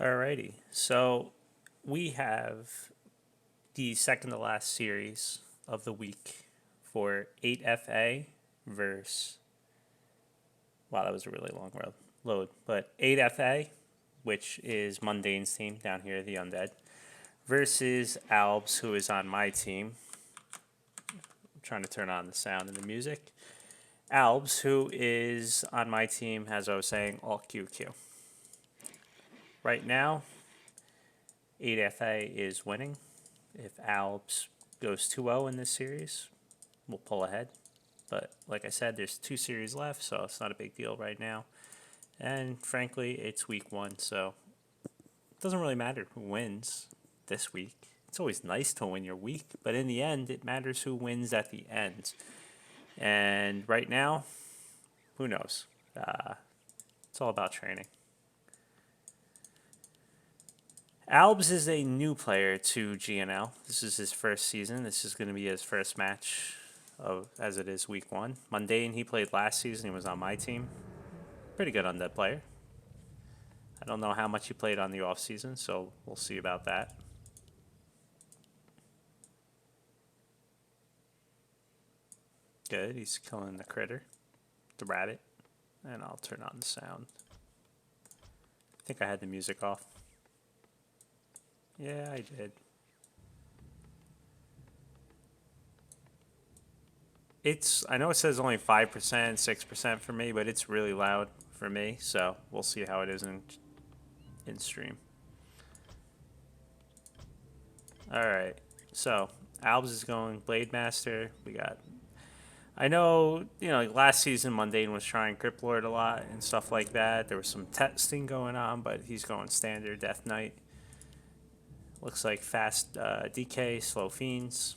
Alrighty, so we have the second to last series of the week for 8FA versus. Wow, that was a really long load. But 8FA, which is Mundane's team down here, the Undead, versus AlbZ, who is on my team. I'm trying to turn on the sound and the music. AlbZ, who is on my team, as I was saying, ALTQQ. Right now, 8FA is winning. If AlbZ goes 2-0 in this series, we'll pull ahead. But like I said, there's 2 series left, so it's not a big deal right now. And frankly, it's week 1, so it doesn't really matter who wins this week. It's always nice to win your week, but in the end, it matters who wins at the end. And right now, who knows? It's all about training. AlbZ is a new player to GNL. This is his first season. This is going to be his first match as it is week 1. Mundane, he played last season. He was on my team. Pretty good undead player. I don't know how much he played on the off season, so we'll see about that. Good, he's killing the critter, the rabbit, and I'll turn on the sound. I think I had the music off. Yeah, I did. I know it says only 5%, 6% for me, but it's really loud for me, so we'll see how it is in stream. Alright, so AlbZ is going Blade Master. We got, I know, last season Mundane was trying Grip Lord a lot and stuff like that. There was some testing going on, but he's going standard Death Knight. Looks like fast DK, slow Fiends.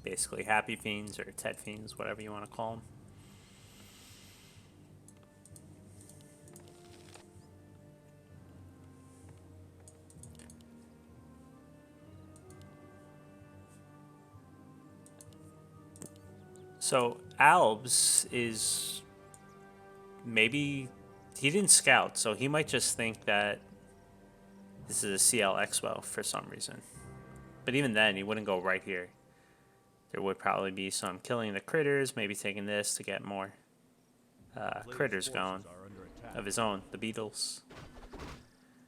Basically Happy Fiends or Tet Fiends, whatever you want to call them. So AlbZ is maybe he didn't scout, so he might just think that this is a CL Expo for some reason. But even then, he wouldn't go right here. There would probably be some killing the critters, maybe taking this to get more critters going of his own, the beetles.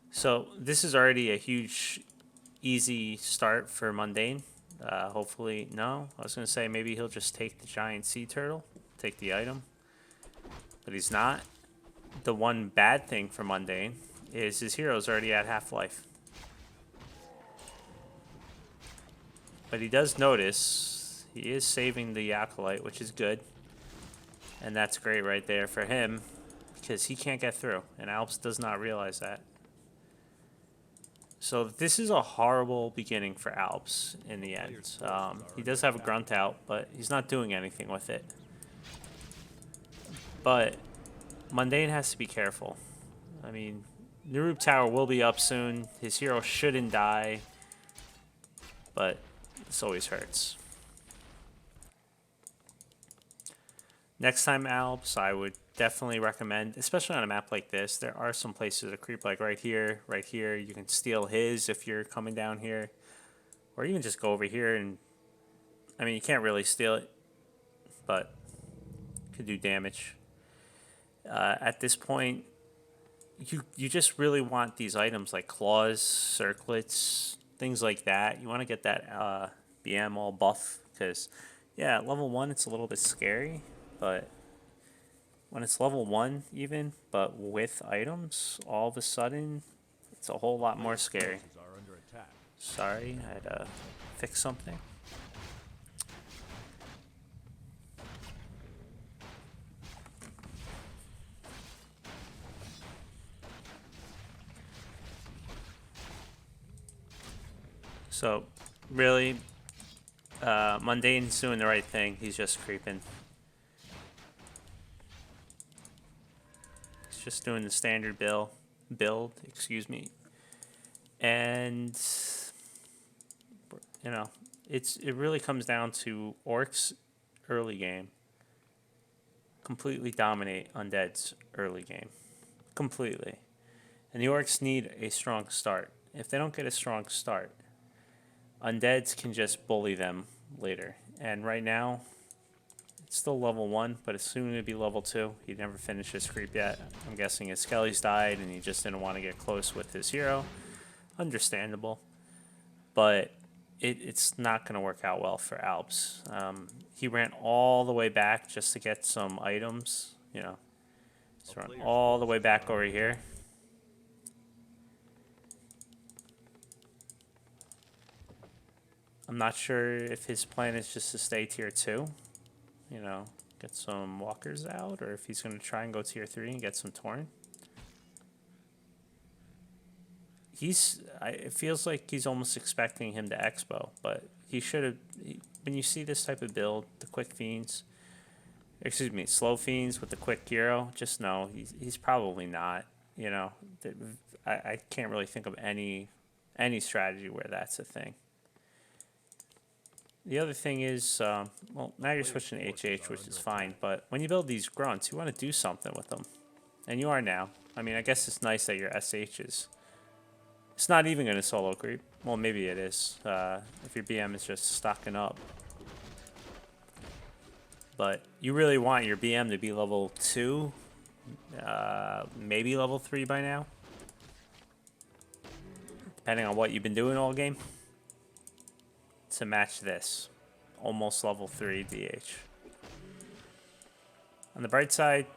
So this is already a huge, easy start for Mundane. Hopefully, no. I was going to say maybe he'll just take the giant sea turtle, take the item. But he's not. The one bad thing for Mundane is his hero's already at half-life. But he does notice he is saving the Acolyte, which is good. And that's great right there for him because he can't get through. And AlbZ does not realize that. So this is a horrible beginning for AlbZ in the end. He does have a grunt out, but he's not doing anything with it. But Mundane has to be careful. I mean, Narub Tower will be up soon. His hero shouldn't die, but this always hurts. Next time AlbZ, I would definitely recommend, especially on a map like this, there are some places to creep, like right here, right here. You can steal his if you're coming down here, or even just go over here and, I mean, you can't really steal it, but could do damage. At this point, you just really want these items like claws, circlets, things like that. You want to get that BM all buff because, yeah, at level 1 it's a little bit scary, but when it's level 1 even, but with items, all of a sudden it's a whole lot more scary. Sorry, I had to fix something. So, really, Mundane's doing the right thing. He's just creeping. He's just doing the standard build, excuse me. And, it really comes down to Orcs early game. Completely dominate Undead's early game. Completely. And the orcs need a strong start. If they don't get a strong start, undeads can just bully them later. And right now, it's still level 1, but it's soon to be level 2. He never finished his creep yet. I'm guessing his skellies died and he just didn't want to get close with his hero. Understandable. But it's not going to work out well for AlbZ. He ran all the way back just to get some items. You know, he's run all the way back over here. I'm not sure if his plan is just to stay tier 2. You know, get some walkers out, or if he's going to try and go tier 3 and get some Torn. It feels like he's almost expecting him to expo, but he should have. When you see this type of build, the quick fiends, excuse me, slow fiends with the quick hero, just know he's probably not. You know, I can't really think of any strategy where that's a thing. The other thing is, well, now you're switching to HH, which is fine, but when you build these grunts, you want to do something with them. And you are now. I mean, I guess it's nice that your SH is... It's not even going to solo creep. Well, maybe it is, if your BM is just stocking up. But you really want your BM to be level 2, maybe level 3 by now. Depending on what you've been doing all game. To match this. Almost level 3 DH. On the bright side,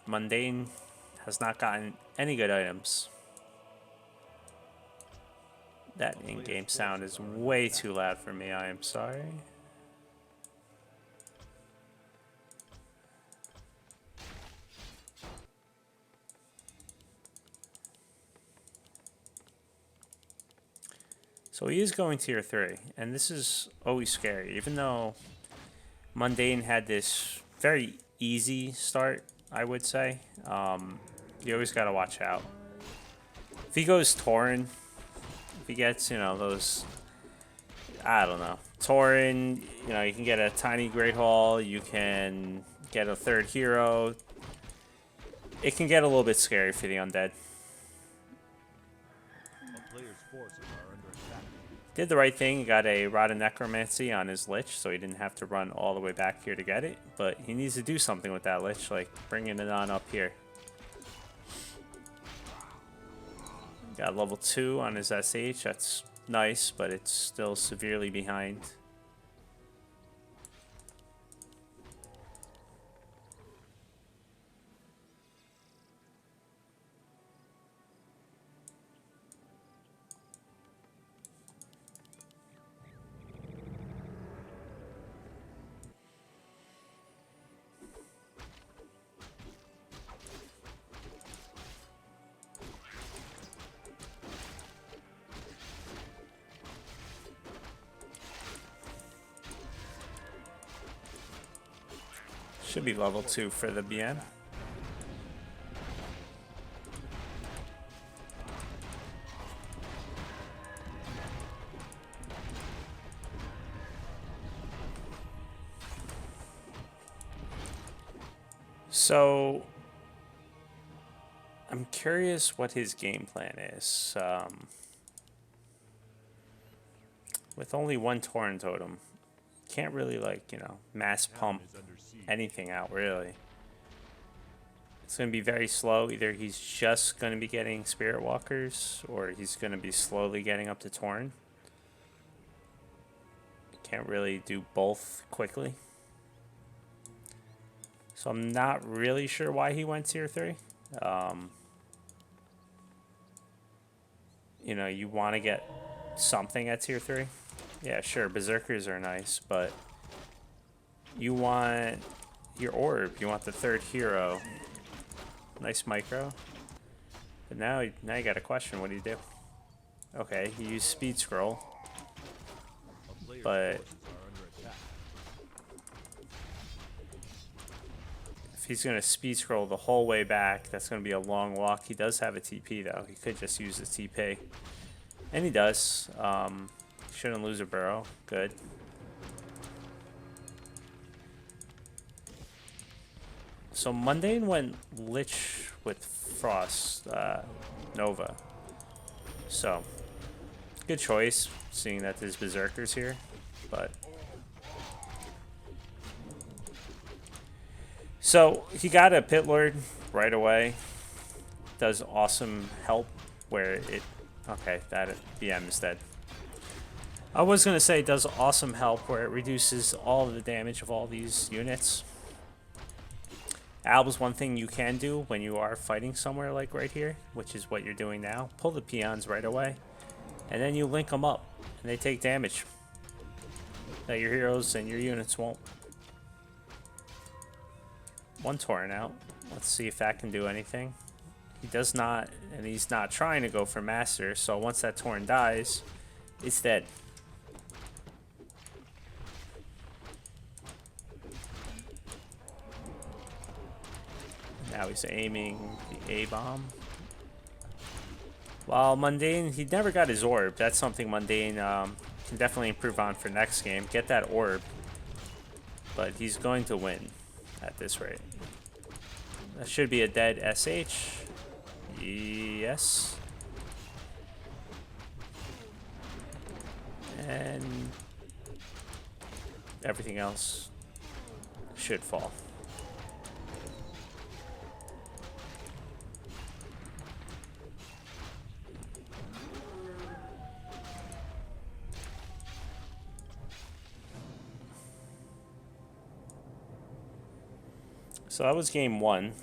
Mundane has not gotten any good items. That in-game sound is way too loud for me, I am sorry. So he is going tier 3, and this is always scary. Even though Mundane had this very easy start, I would say, you always got to watch out. If he goes Tauren, if he gets, you know, those, I don't know, Tauren, you know, you can get a tiny Great Hall, you can get a third hero. It can get a little bit scary for the undead. Did the right thing, he got a Rod of Necromancy on his Lich, so he didn't have to run all the way back here to get it. But he needs to do something with that Lich, like bringing it on up here. Got level 2 on his SH, that's nice, but it's still severely behind. Should be level 2 for the BN. So I'm curious what his game plan is. With only one Tauren totem, can't really, like, you know, mass pump anything out, really. It's going to be very slow. Either he's just going to be getting Spirit Walkers, or he's going to be slowly getting up to Tauren. Can't really do both quickly. So I'm not really sure why he went tier 3. You know, you want to get something at tier 3. Yeah, sure, Berserkers are nice, but you want your orb, you want the third hero. Nice micro. But now you got a question, what do you do? Okay, you use speed scroll. But if he's going to speed scroll the whole way back, that's going to be a long walk. He does have a TP though. He could just use the TP. And he does. Shouldn't lose a burrow. Good. So Mundane went Lich with Frost Nova. So good choice, seeing that there's Berserkers here, but so he got a Pit Lord right away. Does awesome help where it okay, that BM is dead. I was gonna say it does awesome help where it reduces all of the damage of all these units. AlbZ, one thing you can do when you are fighting somewhere like right here, which is what you're doing now, pull the peons right away, and then you link them up, and they take damage that your heroes and your units won't. One Torrent out. Let's see if that can do anything. He does not, and he's not trying to go for Master, so once that Torrent dies, it's dead. Now he's aiming the A-bomb. While Mundane, he never got his orb. That's something Mundane can definitely improve on for next game. Get that orb. But he's going to win at this rate. That should be a dead SH. Yes. And everything else should fall. So that was game one.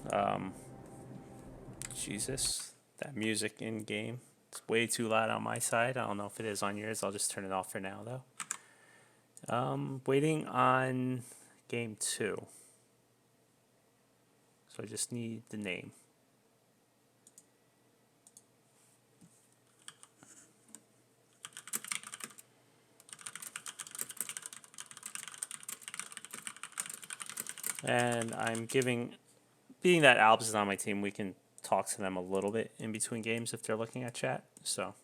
Jesus, that music in game. It's way too loud on my side. I don't know if it is on yours. I'll just turn it off for now, though. Waiting on game two. So I just need the name. And I'm giving, being that AlbZ is on my team, we can talk to them a little bit in between games if they're looking at chat. So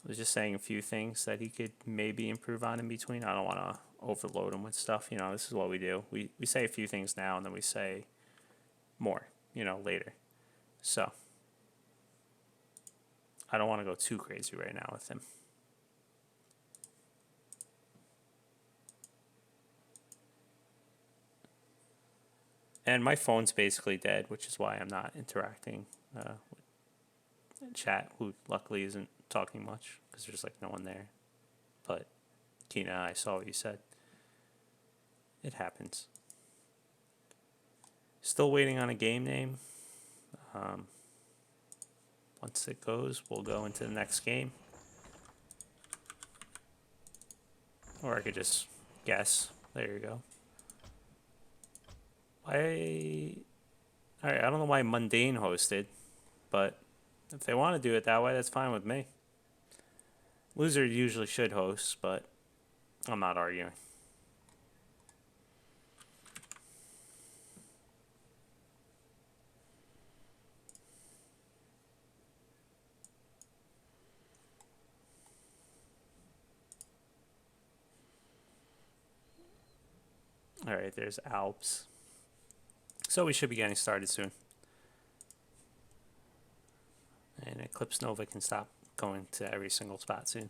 I was just saying a few things that he could maybe improve on in between. I don't want to overload him with stuff. You know, this is what we do. We say a few things now and then we say more, you know, later. So I don't want to go too crazy right now with him. And my phone's basically dead, which is why I'm not interacting with chat, who luckily isn't talking much, because there's like no one there. But Tina, I saw what you said. It happens. Still waiting on a game name. Once it goes, we'll go into the next game. Or I could just guess. There you go. Alright, I don't know why Mundane hosted, but if they want to do it that way, that's fine with me. Loser usually should host, but I'm not arguing. Alright, there's AlbZ. So we should be getting started soon. And Eclipse Nova can stop going to every single spot soon.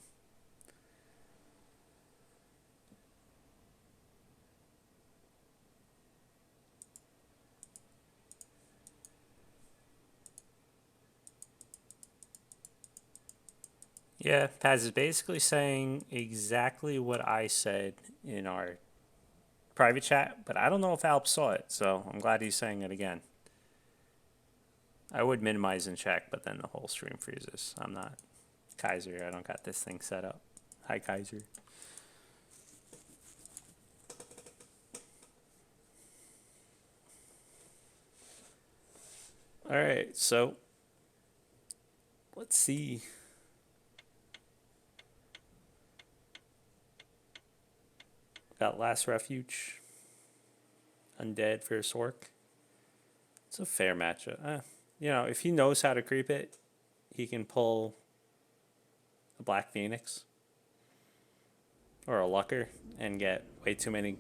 Yeah, Paz is basically saying exactly what I said in our private chat, but I don't know if AlbZ saw it, so I'm glad he's saying it again. I would minimize and check, but then the whole stream freezes. I'm not Kaiser. I don't got this thing set up. Hi, Kaiser. All right, so let's see. Got Last Refuge. Undead versus Orc. It's a fair matchup. You know, if he knows how to creep it, he can pull a Black Phoenix or a Lucker and get way too many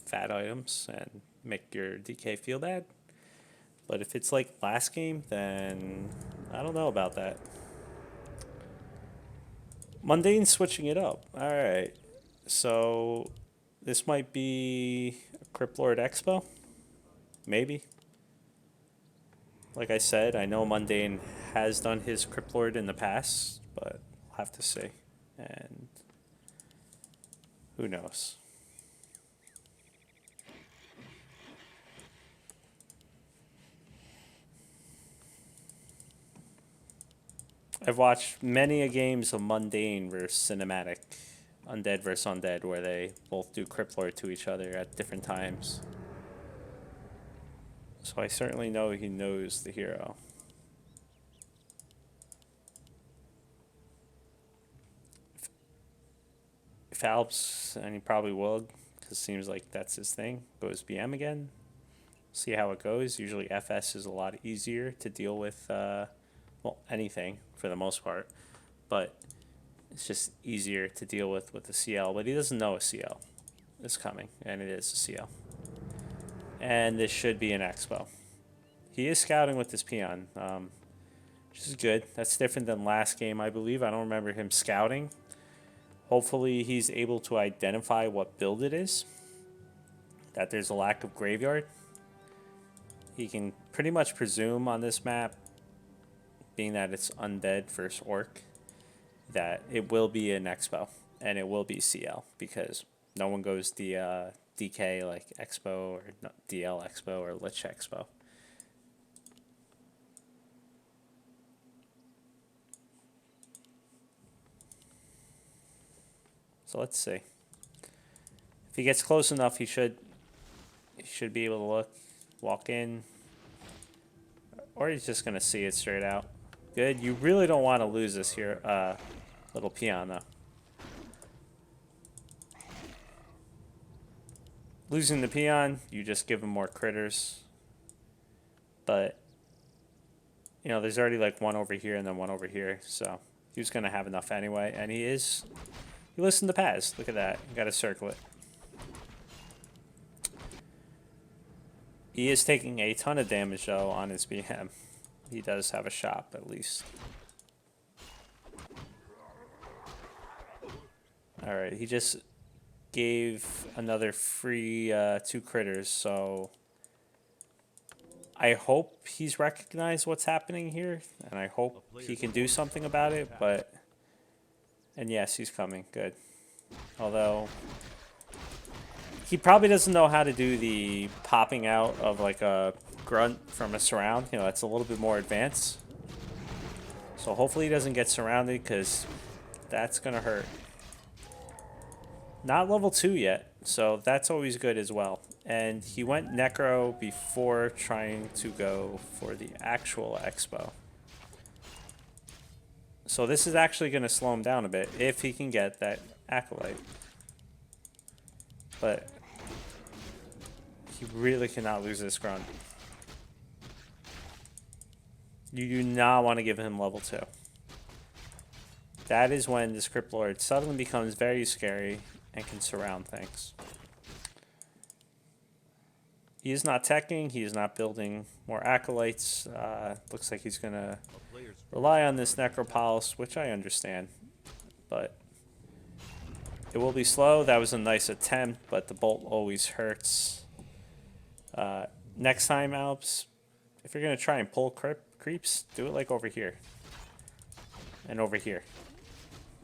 fat items and make your DK feel bad. But if it's like last game, then I don't know about that. Mundane's switching it up. All right. So this might be a Crypt Lord Expo. Maybe. Like I said, I know Mundane has done his Crypt Lord in the past, but we'll have to see. And who knows? I've watched many a games of Mundane versus Cinematic, Undead versus Undead, where they both do Crypt Lord to each other at different times. So I certainly know he knows the hero. If AlbZ, and he probably will, because it seems like that's his thing, goes BM again. See how it goes. Usually FS is a lot easier to deal with, well, anything for the most part. But it's just easier to deal with the CL. But he doesn't know a CL is coming, and it is a CL. And this should be an Expo. He is scouting with this peon, which is good. That's different than last game, I believe. I don't remember him scouting. Hopefully he's able to identify what build it is. That there's a lack of graveyard. He can pretty much presume on this map, being that it's undead versus orc, that it will be an Expo. And it will be CL, because no one goes the DK like Expo or DL Expo or Lich Expo. So let's see. If he gets close enough, he should be able to look, walk in, or he's just gonna see it straight out. Good. You really don't want to lose this here, little peon though. Losing the peon, you just give him more critters. But you know, there's already like one over here and then one over here, so he was gonna have enough anyway, and he is. He listened to Paz. Look at that. You gotta circle it. He is taking a ton of damage though on his BM. He does have a shop at least. Alright, he just gave another free 2 critters, so I hope he's recognized what's happening here, and I hope he can do something about it, but... And yes, he's coming. Good. Although... He probably doesn't know how to do the popping out of like a grunt from a surround. You know, that's a little bit more advanced. So hopefully he doesn't get surrounded, because that's going to hurt. Not level 2 yet, so that's always good as well. And he went Necro before trying to go for the actual Expo. So this is actually going to slow him down a bit if he can get that Acolyte. But he really cannot lose this grunt. You do not want to give him level 2. That is when this Crypt Lord suddenly becomes very scary and can surround things. He is not teching. He is not building more Acolytes. Looks like he's going to rely on this Necropulse, which I understand. But it will be slow. That was a nice attempt, but the bolt always hurts. Next time, AlbZ, if you're going to try and pull creeps, do it like over here. And over here.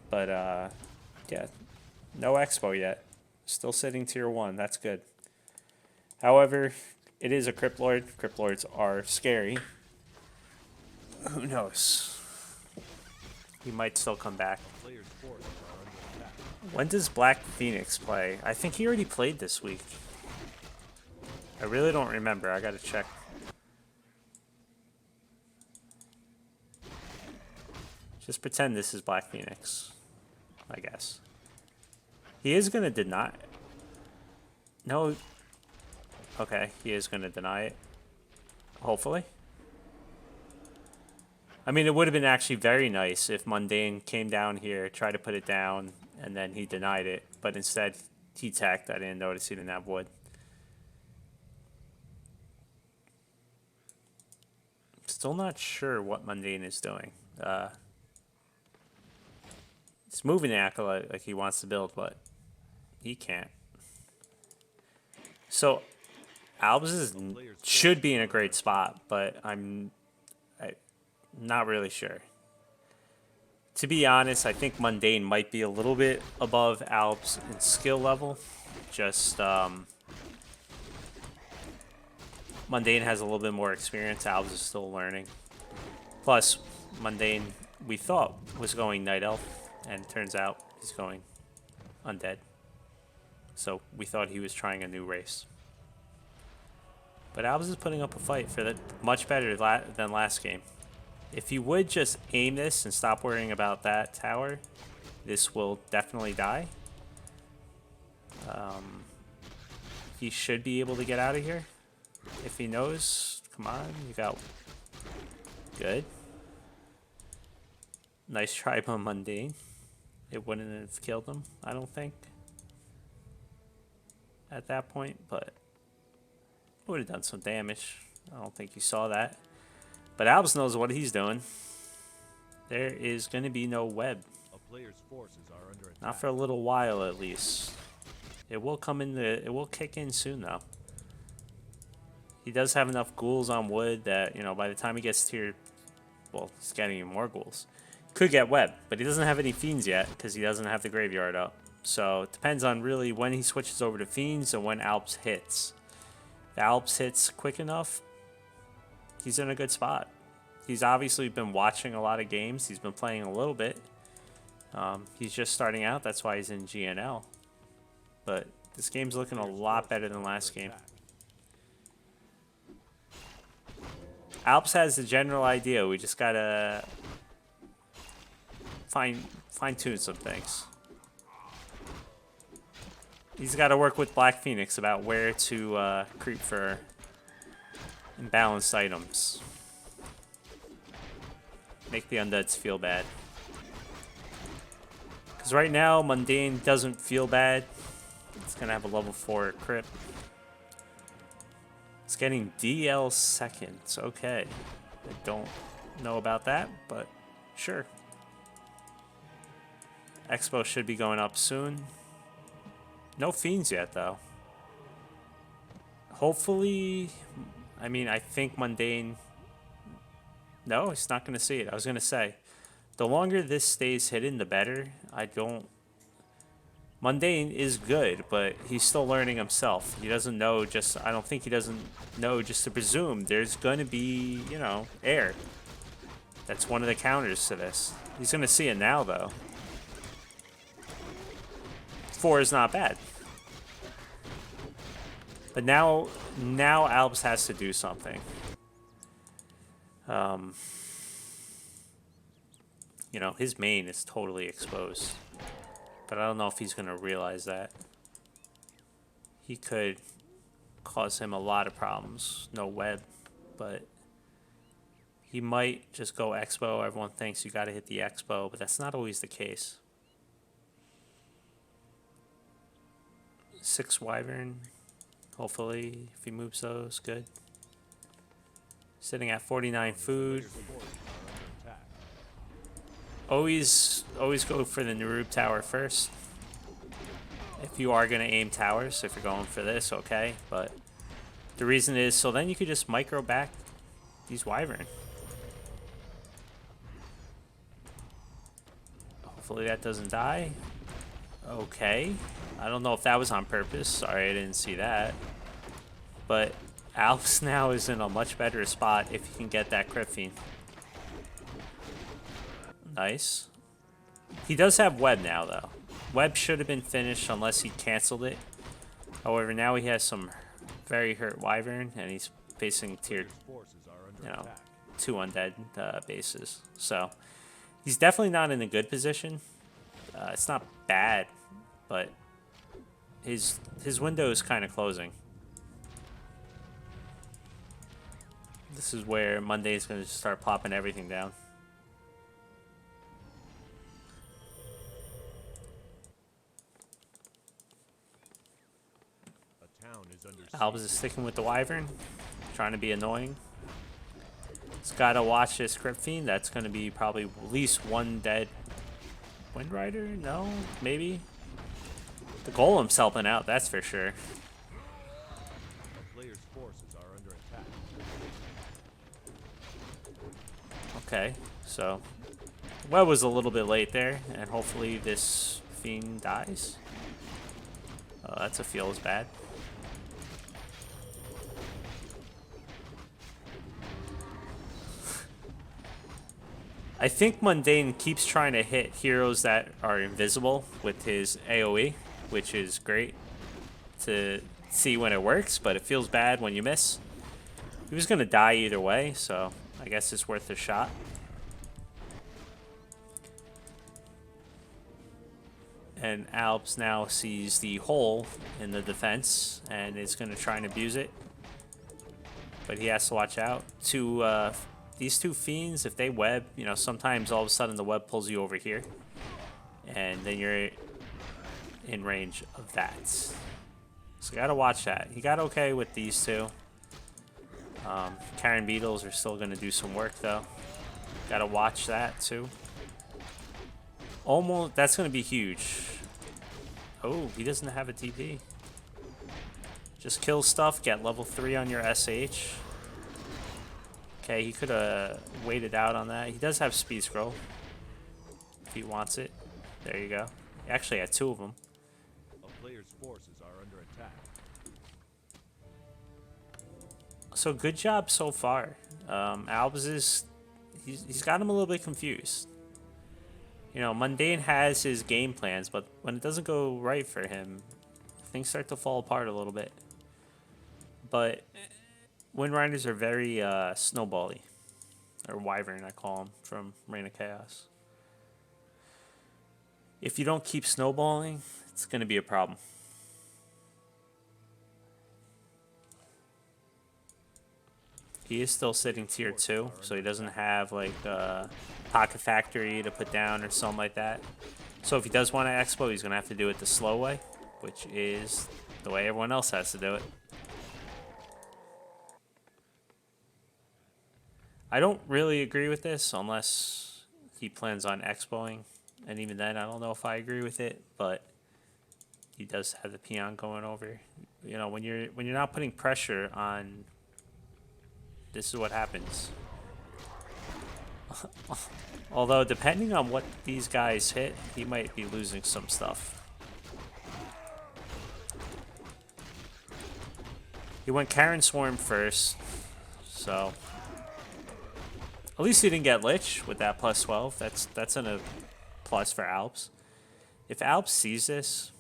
But, yeah, no Expo yet. Still sitting tier 1. That's good. However, it is a Crypt Lord. Crypt Lords are scary. Who knows? He might still come back. When does Black Phoenix play? I think he already played this week. I really don't remember. I gotta check. Just pretend this is Black Phoenix, I guess. He is gonna deny it. No. Okay, he is gonna deny it. Hopefully. I mean, it would have been actually very nice if Mundane came down here, tried to put it down, and then he denied it. But instead, he tacked. I didn't notice he didn't have wood. Still not sure what Mundane is doing. He's moving the Acolyte like he wants to build, but he can't. So AlbZ should be in a great spot, but I'm not really sure. To be honest, I think Mundane might be a little bit above AlbZ in skill level. Just Mundane has a little bit more experience. AlbZ is still learning. Plus, Mundane, we thought was going Night Elf, and turns out he's going Undead. So we thought he was trying a new race. But AlbZ is putting up a fight for that much better than last game. If he would just aim this and stop worrying about that tower, this will definitely die. He should be able to get out of here. If he knows, come on, you got good. Nice try by Mundane. It wouldn't have killed him, I don't think, at that point, but it would have done some damage. I don't think you saw that. But AlbZ knows what he's doing. There is going to be no web. Not for a little while, at least. It will come in. It will kick in soon, though. He does have enough ghouls on wood that, you know, by the time he gets to well, he's getting even more ghouls. Could get web, but he doesn't have any fiends yet because he doesn't have the graveyard up. So it depends on really when he switches over to fiends and when AlbZ hits. If AlbZ hits quick enough, he's in a good spot. He's obviously been watching a lot of games. He's been playing a little bit. He's just starting out. That's why he's in GNL. But this game's looking a lot better than last game. AlbZ has the general idea. We just gotta fine-tune some things. He's got to work with Black Phoenix about where to creep for imbalanced items. Make the undeads feel bad. Because right now, Mundane doesn't feel bad. It's going to have a level 4 crit. It's getting DL seconds. Okay. I don't know about that, but sure. Expo should be going up soon. No fiends yet, though. Hopefully, I mean, I think Mundane... No, he's not going to see it. I was going to say, the longer this stays hidden, the better. Mundane is good, but he's still learning himself. He doesn't know just... I don't think he doesn't know just to presume there's going to be, you know, air. That's one of the counters to this. He's going to see it now, though. 4 is not bad. But now AlbZ has to do something. You know, his main is totally exposed. But I don't know if he's going to realize that. He could cause him a lot of problems. No web. But he might just go Expo. Everyone thinks you got to hit the Expo, but that's not always the case. 6 Wyvern. Hopefully, if he moves those, good. Sitting at 49 food. Always go for the Narub tower first. If you are going to aim towers, if you're going for this, okay. But the reason is, so then you could just micro back these Wyvern. Hopefully that doesn't die. Okay. I don't know if that was on purpose. Sorry, I didn't see that. But AlbZ now is in a much better spot if he can get that crit fiend. Nice. He does have web now, though. Web should have been finished unless he canceled it. However, now he has some very hurt Wyvern, and he's facing tier, you know, 2 undead bases. So he's definitely not in a good position. It's not bad, but his window is kind of closing. This is where Monday is going to start popping everything down. AlbZ is sticking with the Wyvern, trying to be annoying. It's got to watch this Crypt Fiend. That's going to be probably at least one dead Wind Rider? No? Maybe? The Golem's helping out, that's for sure. Player's forces are under attack. Okay, so Web was a little bit late there, and hopefully this Fiend dies. Oh, that's a feels bad. I think Mundane keeps trying to hit heroes that are invisible with his AoE, which is great to see when it works, but it feels bad when you miss. He was going to die either way, so I guess it's worth a shot. And AlbZ now sees the hole in the defense and is going to try and abuse it. But he has to watch out. These two fiends, if they web, you know, sometimes all of a sudden the web pulls you over here. And then you're in range of that. So you got to watch that. He got okay with these two. Karen Beetles are still going to do some work, though. Got to watch that, too. Almost, that's going to be huge. Oh, he doesn't have a TP. Just kill stuff, get level 3 on your SH. Okay, he could have waited out on that. He does have speed scroll. If he wants it. There you go. He actually had 2 of them. A player's forces are under attack. So good job so far. AlbZ is, he's got him a little bit confused. You know, Mundane has his game plans, but when it doesn't go right for him, things start to fall apart a little bit. But Wind Riders are very snowbally. Or Wyvern, I call them, from Reign of Chaos. If you don't keep snowballing, it's going to be a problem. He is still sitting tier 2, so he doesn't have like Pocket Factory to put down or something like that. So if he does want to expo, he's going to have to do it the slow way, which is the way everyone else has to do it. I don't really agree with this unless he plans on expoing, and even then I don't know if I agree with it, but he does have the peon going over. You know, when you're not putting pressure on, this is what happens. Although, depending on what these guys hit, he might be losing some stuff. He went Karen Swarm first, so at least he didn't get Lich with that plus 12. That's a plus for AlbZ. If AlbZ sees this,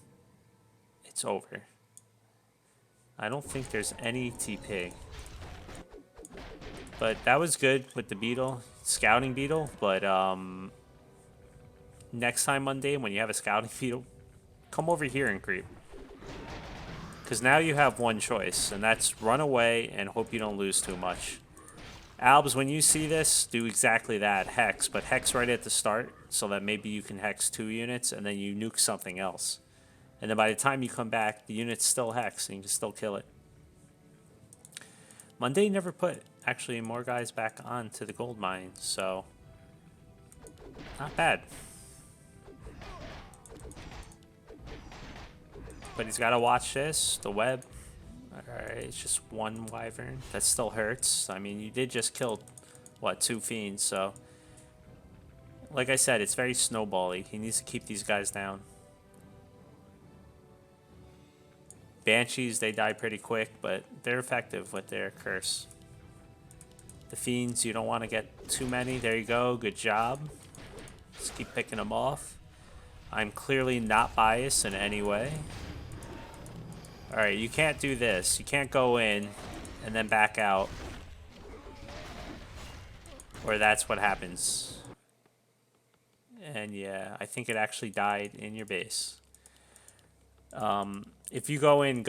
it's over. I don't think there's any TP. But that was good with the Beetle, Scouting Beetle, but next time Mundane, when you have a Scouting Beetle, come over here and creep. Because now you have one choice, and that's run away and hope you don't lose too much. AlbZ, when you see this, do exactly that, Hex, but Hex right at the start, so that maybe you can Hex 2 units, and then you nuke something else. And then by the time you come back, the unit's still Hex, and you can still kill it. Mundane never put actually more guys back onto the gold mine, so not bad. But he's got to watch this, the web. Alright, it's just one Wyvern. That still hurts. I mean, you did just kill, what, 2 Fiends, so like I said, it's very snowbally. He needs to keep these guys down. Banshees, they die pretty quick, but they're effective with their curse. The Fiends, you don't want to get too many. There you go. Good job. Just keep picking them off. I'm clearly not biased in any way. Alright, you can't do this. You can't go in and then back out. Or that's what happens. And yeah, I think it actually died in your base. If you go in,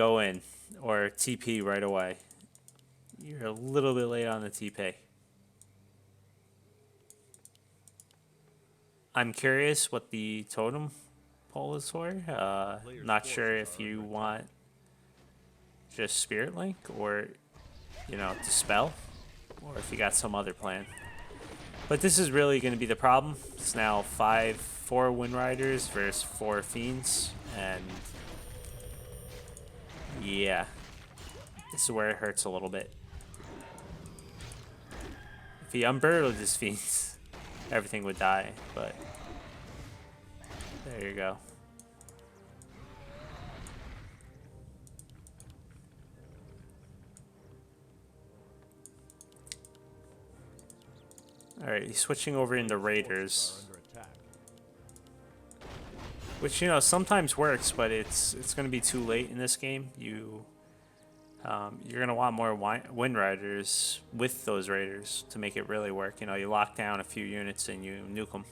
or TP right away. You're a little bit late on the TP. I'm curious what the totem pole is for. Not sure if you want just Spirit Link or, you know, Dispel, or if you got some other plan. But this is really going to be the problem. It's now 4 Wind Riders versus 4 Fiends, and yeah, this is where it hurts a little bit. If he unburrowed his Fiends, everything would die, but there you go. Alright, he's switching over into Raiders. Which, you know, sometimes works, but it's going to be too late in this game. You're going to want more Wind Riders with those Raiders to make it really work. You know, you lock down a few units and you nuke them.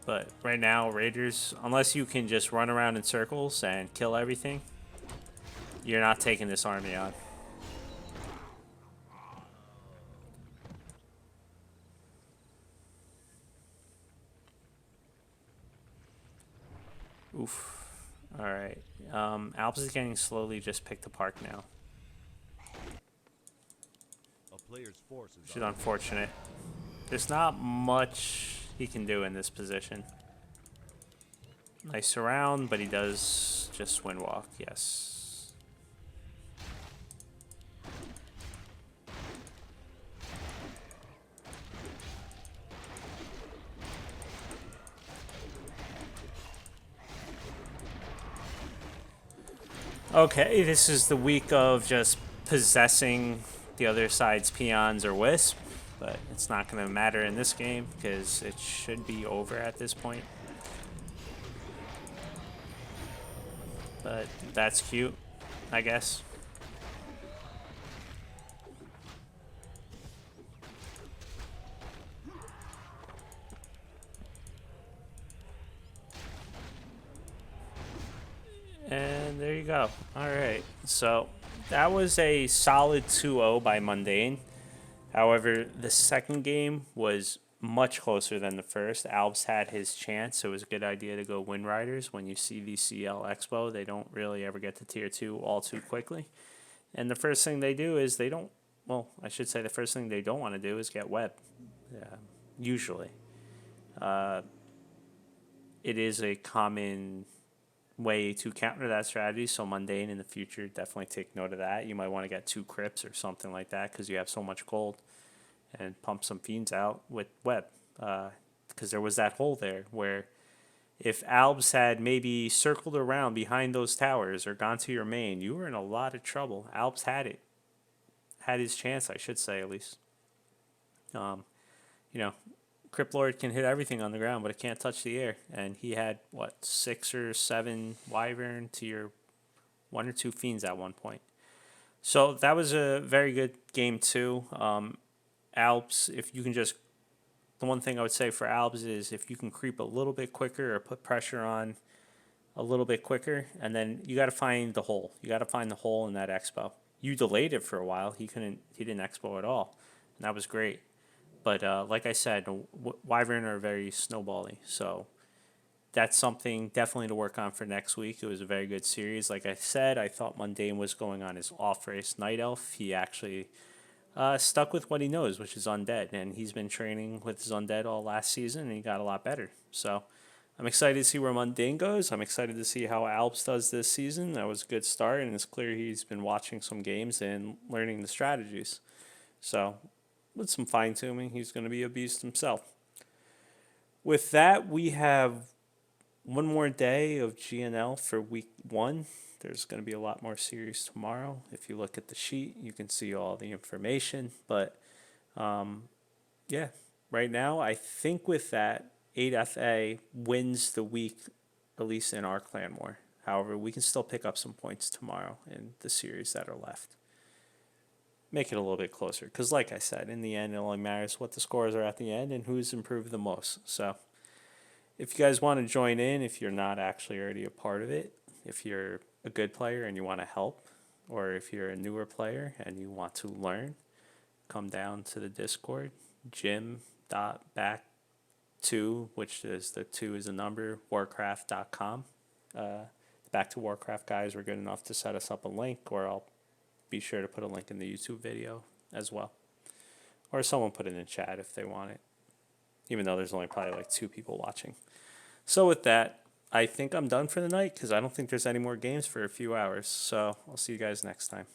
But right now, Raiders, unless you can just run around in circles and kill everything, you're not taking this army on. Oof. Alright. AlbZ is getting slowly just picked apart now. Which is unfortunate. There's not much he can do in this position. Nice surround, but he does just windwalk, yes. Okay, this is the week of just possessing the other side's peons or wisp, but it's not going to matter in this game because it should be over at this point. But that's cute, I guess. And there you go. Alright, so that was a solid 2-0 by Mundane. However, the second game was much closer than the first. AlbZ had his chance. So it was a good idea to go Wind Riders. When you see the CL Expo, they don't really ever get to Tier 2 all too quickly. And the first thing they do is they don't, well, I should say the first thing they don't want to do is get web, usually. It is a common way to counter that strategy, so Mundane in the future, definitely take note of that. You might want to get 2 Crypts or something like that because you have so much gold, and pump some Fiends out with web, because there was that hole there where if AlbZ had maybe circled around behind those towers or gone to your main, you were in a lot of trouble. AlbZ had his chance, I should say, at least. You know, Crypt Lord can hit everything on the ground, but it can't touch the air. And he had, what, 6 or 7 Wyvern to your 1 or 2 Fiends at one point. So that was a very good game, too. AlbZ, if you can just... The one thing I would say for AlbZ is if you can creep a little bit quicker or put pressure on a little bit quicker, and then you got to find the hole. You got to find the hole in that expo. You delayed it for a while. He didn't expo at all, and that was great. But like I said, Wyvern are very snowbally, so that's something definitely to work on for next week. It was a very good series. Like I said, I thought Mundane was going on his off-race Night Elf. He actually stuck with what he knows, which is Undead, and he's been training with his Undead all last season, and he got a lot better. So I'm excited to see where Mundane goes. I'm excited to see how AlbZ does this season. That was a good start, and it's clear he's been watching some games and learning the strategies. So with some fine-tuning, he's going to be a beast himself. With that, we have one more day of GNL for week 1. There's going to be a lot more series tomorrow. If you look at the sheet, you can see all the information. But, yeah, right now, I think with that, 8FA wins the week, at least in our clan war. However, we can still pick up some points tomorrow in the series that are left. Make it a little bit closer. Because like I said, in the end, it only matters what the scores are at the end and who's improved the most. So if you guys want to join in, if you're not actually already a part of it, if you're a good player and you want to help, or if you're a newer player and you want to learn, come down to the Discord, gym.back2, which is the 2 is a number, warcraft.com. Back to Warcraft guys were good enough to set us up a link, or I'll be sure to put a link in the YouTube video as well. Or someone put it in chat if they want it, even though there's only probably like 2 people watching. So with that, I think I'm done for the night because I don't think there's any more games for a few hours. So I'll see you guys next time.